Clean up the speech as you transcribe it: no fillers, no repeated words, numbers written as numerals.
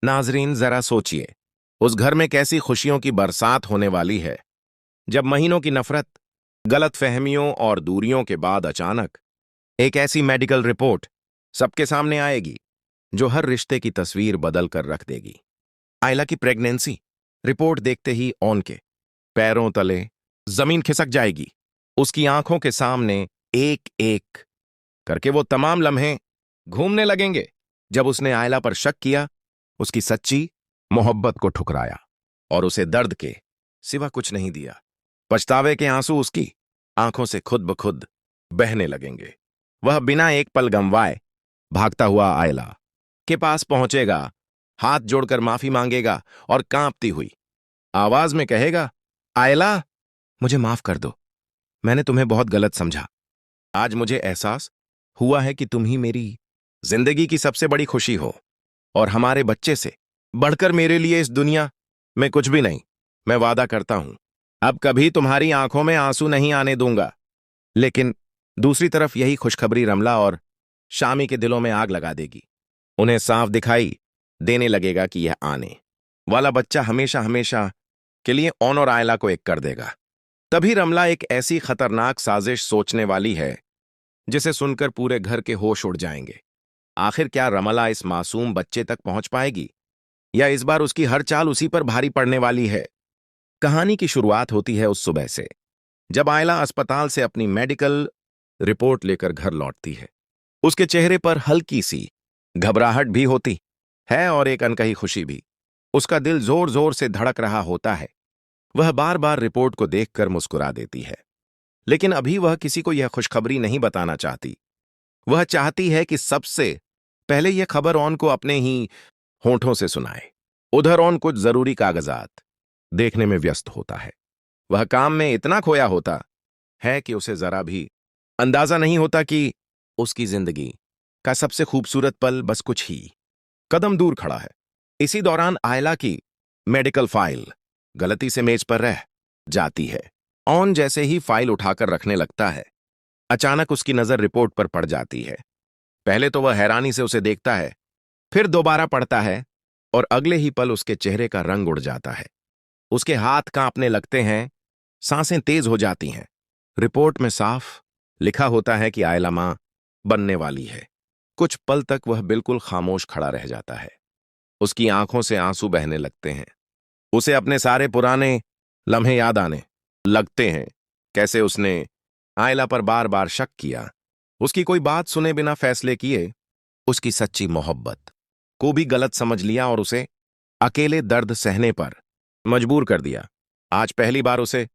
नाजरीन, जरा सोचिए, उस घर में कैसी खुशियों की बरसात होने वाली है जब महीनों की नफरत, गलत फहमियों और दूरियों के बाद अचानक एक ऐसी मेडिकल रिपोर्ट सबके सामने आएगी जो हर रिश्ते की तस्वीर बदल कर रख देगी। आयला की प्रेगनेंसी रिपोर्ट देखते ही ओन के पैरों तले जमीन खिसक जाएगी। उसकी आंखों के सामने एक एक करके वो तमाम लम्हे घूमने लगेंगे जब उसने आयला पर शक किया, उसकी सच्ची मोहब्बत को ठुकराया और उसे दर्द के सिवा कुछ नहीं दिया। पछतावे के आंसू उसकी आंखों से खुद ब खुद बहने लगेंगे। वह बिना एक पल गंवाए भागता हुआ आयला के पास पहुंचेगा, हाथ जोड़कर माफी मांगेगा और कांपती हुई आवाज में कहेगा, आयला, मुझे माफ कर दो। मैंने तुम्हें बहुत गलत समझा। आज मुझे एहसास हुआ है कि तुम ही मेरी जिंदगी की सबसे बड़ी खुशी हो और हमारे बच्चे से बढ़कर मेरे लिए इस दुनिया में कुछ भी नहीं। मैं वादा करता हूं, अब कभी तुम्हारी आंखों में आंसू नहीं आने दूंगा। लेकिन दूसरी तरफ यही खुशखबरी रमला और शामी के दिलों में आग लगा देगी। उन्हें साफ दिखाई देने लगेगा कि यह आने वाला बच्चा हमेशा हमेशा के लिए ओन और आयला को एक कर देगा। तभी रमला एक ऐसी खतरनाक साजिश सोचने वाली है जिसे सुनकर पूरे घर के होश उड़ जाएंगे। आखिर क्या रमला इस मासूम बच्चे तक पहुंच पाएगी या इस बार उसकी हर चाल उसी पर भारी पड़ने वाली है? कहानी की शुरुआत होती है उस सुबह से जब आयला अस्पताल से अपनी मेडिकल रिपोर्ट लेकर घर लौटती है। उसके चेहरे पर हल्की सी घबराहट भी होती है और एक अनकही खुशी भी। उसका दिल जोर जोर से धड़क रहा होता है। वह बार बार रिपोर्ट को देखकर मुस्कुरा देती है, लेकिन अभी वह किसी को यह खुशखबरी नहीं बताना चाहती। वह चाहती है कि सबसे पहले यह खबर ओन को अपने ही होंठों से सुनाए। उधर ओन कुछ जरूरी कागजात देखने में व्यस्त होता है। वह काम में इतना खोया होता है कि उसे जरा भी अंदाजा नहीं होता कि उसकी जिंदगी का सबसे खूबसूरत पल बस कुछ ही कदम दूर खड़ा है। इसी दौरान आयला की मेडिकल फाइल गलती से मेज पर रह जाती है। ओन जैसे ही फाइल उठाकर रखने लगता है, अचानक उसकी नजर रिपोर्ट पर पड़ जाती है। पहले तो वह हैरानी से उसे देखता है, फिर दोबारा पढ़ता है और अगले ही पल उसके चेहरे का रंग उड़ जाता है। उसके हाथ कांपने लगते हैं, सांसें तेज हो जाती हैं। रिपोर्ट में साफ लिखा होता है कि आयला मां बनने वाली है। कुछ पल तक वह बिल्कुल खामोश खड़ा रह जाता है। उसकी आंखों से आंसू बहने लगते हैं। उसे अपने सारे पुराने लम्हे याद आने लगते हैं, कैसे उसने आयला पर बार बार शक किया, उसकी कोई बात सुने बिना फैसले किए, उसकी सच्ची मोहब्बत को भी गलत समझ लिया और उसे अकेले दर्द सहने पर मजबूर कर दिया। आज पहली बार उसे